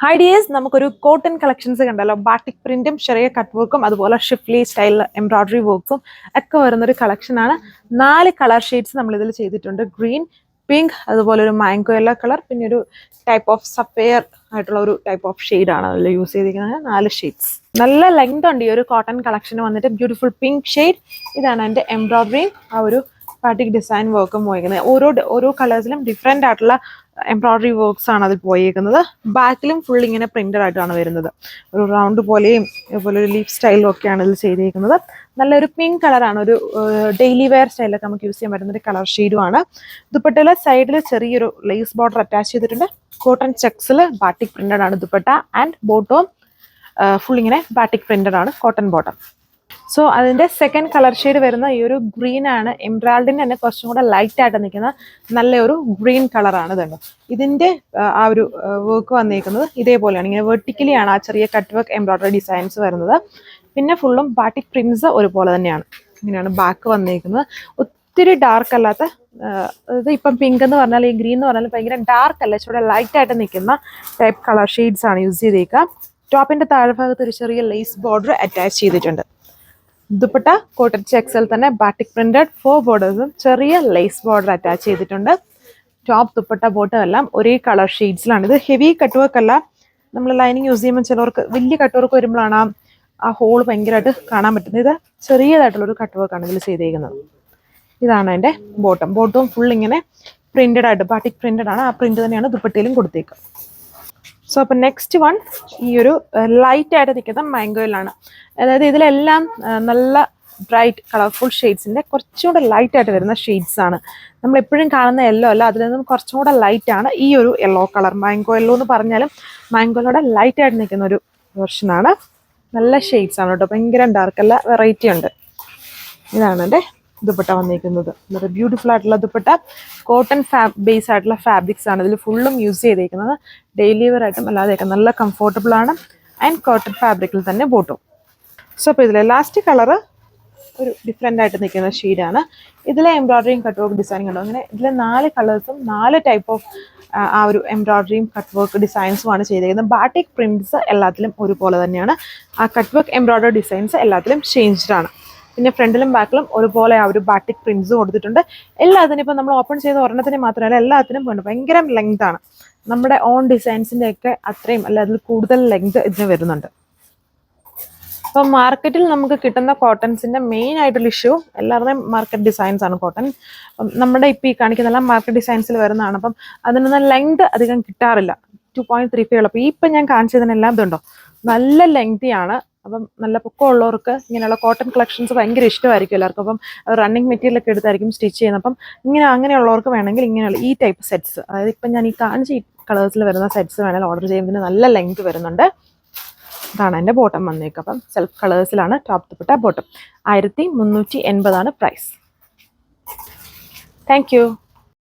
Hi dears, നമുക്കൊരു cotton collections കണ്ടല്ലോ. Batik പ്രിന്റും ചെറിയ കട്ട് വർക്കും അതുപോലെ ഷിഫ്ലി സ്റ്റൈൽ എംബ്രോയിഡറി വർക്ക്സും ഒക്കെ വരുന്നൊരു കളക്ഷനാണ്. 4 കളർ ഷെയ്ഡ്സ് നമ്മൾ ഇതിൽ ചെയ്തിട്ടുണ്ട്. ഗ്രീൻ, പിങ്ക്, അതുപോലെ ഒരു മാംഗോ യെല്ലോ കളർ, പിന്നെ ഒരു ടൈപ്പ് ഓഫ് സഫയർ ആയിട്ടുള്ള ഒരു ടൈപ്പ് ഓഫ് ഷെയ്ഡാണ് അതിൽ യൂസ് ചെയ്തിരിക്കുന്നത്. 4 ഷെയ്ഡ്സ്. നല്ല ലെങ്ത് ഉണ്ട് ഈ ഒരു കോട്ടൺ കളക്ഷൻ വന്നിട്ട്. Beautiful pink shade. ഇതാണ് എൻ്റെ എംബ്രോയിഡറിയും ആ ഒരു ബാട്ടിക് ഡിസൈൻ വർക്കും പോയിരിക്കുന്നത്. ഓരോ കളേഴ്സിലും ഡിഫറെൻ്റ് ആയിട്ടുള്ള എംബ്രോയിഡറി വർക്ക്സ് ആണ് അതിൽ പോയിരിക്കുന്നത്. ബാക്കിലും ഫുൾ ഇങ്ങനെ പ്രിന്റഡ് ആയിട്ടാണ് വരുന്നത്. ഒരു റൗണ്ട് പോലെയും അതുപോലെ ഒരു ലീഫ് സ്റ്റൈലും ഒക്കെയാണ് ഇതിൽ ചെയ്തിരിക്കുന്നത്. നല്ലൊരു പിങ്ക് കളറാണ്. ഒരു ഡെയിലി വെയർ സ്റ്റൈലൊക്കെ നമുക്ക് യൂസ് ചെയ്യാൻ പറ്റുന്ന ഒരു കളർ ഷെയ്ഡുമാണ്. ദുപ്പട്ടയിലെ സൈഡിൽ ചെറിയൊരു ലേസ് ബോർഡർ അറ്റാച്ച് ചെയ്തിട്ടുണ്ട്. കോട്ടൺ ചെക്സിൽ ബാട്ടിക് പ്രിന്റഡ് ആണ് ദുപ്പട്ട. ആൻഡ് ബോട്ടവും ഫുൾ ഇങ്ങനെ ബാട്ടിക് പ്രിന്റഡ് ആണ്, കോട്ടൺ ബോട്ടം. സോ അതിൻ്റെ സെക്കൻഡ് കളർ ഷെയ്ഡ് വരുന്ന ഈ ഒരു ഗ്രീൻ ആണ്. എംബ്രാൾഡിൻ്റെ തന്നെ കുറച്ചും കൂടെ ലൈറ്റ് ആയിട്ട് നിൽക്കുന്ന നല്ലൊരു ഗ്രീൻ കളറാണ്. ഇതുണ്ട് ഇതിൻ്റെ ആ ഒരു വർക്ക് വന്നിരിക്കുന്നത് ഇതേപോലെയാണ്. ഇങ്ങനെ വെർട്ടിക്കലി ആണ് ആ ചെറിയ കട്ട് വർക്ക് എംബ്രോയിഡറി ഡിസൈൻസ് വരുന്നത്. പിന്നെ ഫുള്ളും ബാട്ടിക് പ്രിന്റ്സ് ഒരുപോലെ തന്നെയാണ്. ഇങ്ങനെയാണ് ബാക്ക് വന്നിരിക്കുന്നത്. ഒത്തിരി ഡാർക്ക് അല്ലാത്ത, അതായത് ഇപ്പം പിങ്ക് എന്ന് പറഞ്ഞാൽ ഈ ഗ്രീൻ എന്ന് പറഞ്ഞാൽ ഭയങ്കര ഡാർക്ക് അല്ല, ഇച്ചിരി ലൈറ്റ് ആയിട്ട് നിൽക്കുന്ന ടൈപ്പ് കളർ ഷെയ്ഡ്സ് ആണ് യൂസ് ചെയ്തേക്കുക. ടോപ്പിൻ്റെ താഴ്ഭാഗത്ത് ഒരു ചെറിയ ലേസ് ബോർഡർ അറ്റാച്ച് ചെയ്തിട്ടുണ്ട്. ദുപ്പട്ട കോട്ടൺ ചെക്സിൽ തന്നെ ബാട്ടിക് പ്രിന്റഡ് 4 ബോർഡേഴ്സും ചെറിയ ലേസ് ബോർഡർ അറ്റാച്ച് ചെയ്തിട്ടുണ്ട്. ടോപ്പ് ദുപ്പട്ട ബോട്ടം എല്ലാം ഒരേ കളർ ഷെയ്ഡ്സിലാണ്. ഇത് ഹെവി കട്ട് വർക്ക് അല്ല. നമ്മൾ ലൈനിങ് യൂസ് ചെയ്യുമ്പോൾ ചിലവർക്ക് വലിയ കട്ട് വർക്ക് വരുമ്പോഴാണ് ആ ഹോൾ ഭയങ്കരമായിട്ട് കാണാൻ പറ്റുന്നത്. ഇത് ചെറിയതായിട്ടുള്ളൊരു കട്ട് വർക്കാണ് ഇതിൽ ചെയ്തേക്കുന്നത്. ഇതാണ് എൻ്റെ ബോട്ടവും ഫുൾ ഇങ്ങനെ പ്രിന്റഡ് ആയിട്ട് ബാട്ടിക് പ്രിന്റഡ് ആണ്. ആ പ്രിന്റ് തന്നെയാണ് ദുപ്പട്ടയിലും കൊടുത്തേക്കുക. സോ അപ്പം നെക്സ്റ്റ് വൺ ഈ ഒരു ലൈറ്റ് ആയിട്ട് നിൽക്കുന്ന മാംഗോയിലാണ്. അതായത് ഇതിലെല്ലാം നല്ല ബ്രൈറ്റ് കളർഫുൾ ഷെയ്ഡ്സിൻ്റെ കുറച്ചുകൂടെ ലൈറ്റ് ആയിട്ട് വരുന്ന ഷെയ്ഡ്സ് ആണ്. നമ്മൾ എപ്പോഴും കാണുന്ന യെല്ലോ അല്ല, അതിൽ നിന്നും കുറച്ചും കൂടെ ലൈറ്റ് ആണ് ഈ ഒരു യെല്ലോ കളർ. മാംഗോ യെല്ലോ എന്ന് പറഞ്ഞാലും മാംഗോയിലൂടെ ലൈറ്റ് ആയിട്ട് നിൽക്കുന്ന ഒരു വെർഷനാണ്. നല്ല ഷെയ്ഡ്സ് ആണ് കേട്ടോ, ഭയങ്കര ഡാർക്ക് അല്ല, വെറൈറ്റി ഉണ്ട്. ഇതാണ് എൻ്റെ ദുപ്പട്ട വന്നിരിക്കുന്നത്. വളരെ ബ്യൂട്ടിഫുൾ ആയിട്ടുള്ള ദുപ്പട്ട. കോട്ടൺ ബേസ് ആയിട്ടുള്ള ഫാബ്രിക്സ് ആണ് ഇതിൽ ഫുള്ളും യൂസ് ചെയ്തേക്കുന്നത്. ഡെയിലി വെയർ ആയിട്ടും അല്ലാതെയൊക്കെ നല്ല കംഫർട്ടബിൾ ആണ്. ആൻഡ് കോട്ടൺ ഫാബ്രിക്കിൽ തന്നെ ബോട്ടും. സോ അപ്പോൾ ഇതിലെ ലാസ്റ്റ് കളറ് ഒരു ഡിഫറെൻ്റ് ആയിട്ട് നിൽക്കുന്ന ഷെയ്ഡാണ്. ഇതിലെ എംബ്രോയിഡറിയും കട്ട് വർക്ക് ഡിസൈനും കണ്ടോ. അങ്ങനെ ഇതിലെ 4 കളേഴ്സും 4 ടൈപ്പ് ഓഫ് ആ ഒരു എംബ്രോയിഡറിയും കട്ട് വർക്ക് ഡിസൈൻസുമാണ് ചെയ്തിരിക്കുന്നത്. ബാട്ടിക് പ്രിന്റ്സ് എല്ലാത്തിലും ഒരുപോലെ തന്നെയാണ്. ആ കട്ട് വർക്ക് എംബ്രോയിഡറി ഡിസൈൻസ് എല്ലാത്തിലും ചേഞ്ച്ഡ് ആണ്. പിന്നെ ഫ്രണ്ടിലും ബാക്കിലും ഒരുപോലെ ആ ഒരു ബാട്ടിക് പ്രിന്റ്സ് കൊടുത്തിട്ടുണ്ട്. എല്ലാത്തിനും ഇപ്പം നമ്മൾ ഓപ്പൺ ചെയ്ത ഒരെണ്ണത്തിന് മാത്രമല്ല, എല്ലാത്തിനും ഭയങ്കര ലെങ്ത് ആണ്. നമ്മുടെ ഓൺ ഡിസൈൻസിൻ്റെ ഒക്കെ അത്രയും അല്ല, അതിൽ കൂടുതൽ ലെങ്ത് ഇതിന് വരുന്നുണ്ട്. അപ്പം മാർക്കറ്റിൽ നമുക്ക് കിട്ടുന്ന കോട്ടൺസിൻ്റെ മെയിൻ ആയിട്ടുള്ള ഇഷ്യൂ എല്ലാവരുടെയും മാർക്കറ്റ് ഡിസൈൻസ് ആണ്. കോട്ടൺ നമ്മുടെ ഇപ്പം ഈ കാണിക്കുന്നെല്ലാം മാർക്കറ്റ് ഡിസൈൻസിൽ വരുന്നതാണ്. അപ്പം അതിനൊന്നും ലെങ്ത് അധികം കിട്ടാറില്ല. 2.35 ഉള്ളൂ. അപ്പോൾ ഈ ഇപ്പം ഞാൻ കാണിച്ചതിനെല്ലാം ഇതുണ്ടോ നല്ല ലെങ്തിയാണ്. അപ്പം നല്ല പൊക്കമുള്ളവർക്ക് ഇങ്ങനെയുള്ള കോട്ടൺ കളക്ഷൻസ് ഭയങ്കര ഇഷ്ടമായിരിക്കും എല്ലാവർക്കും. അപ്പം റണ്ണിങ് മെറ്റീരിയലൊക്കെ എടുത്തായിരിക്കും സ്റ്റിച്ച് ചെയ്യുന്നത്. അപ്പം അങ്ങനെയുള്ളവർക്ക് വേണമെങ്കിൽ ഇങ്ങനെയുള്ള ഈ ടൈപ്പ് സെറ്റ്സ്, അതായത് ഇപ്പം ഞാൻ ഈ കാണിച്ച ഈ കളേഴ്സിൽ വരുന്ന സെറ്റ്സ് വേണമെങ്കിൽ ഓർഡർ ചെയ്യുന്നതിന് നല്ല ലെങ്ത് വരുന്നുണ്ട്. ഇതാണ് എൻ്റെ ബോട്ടം വന്നേക്കുക. അപ്പം സെൽഫ് കളേഴ്സിലാണ് top dupatta bottom. 1380 price. Thank U.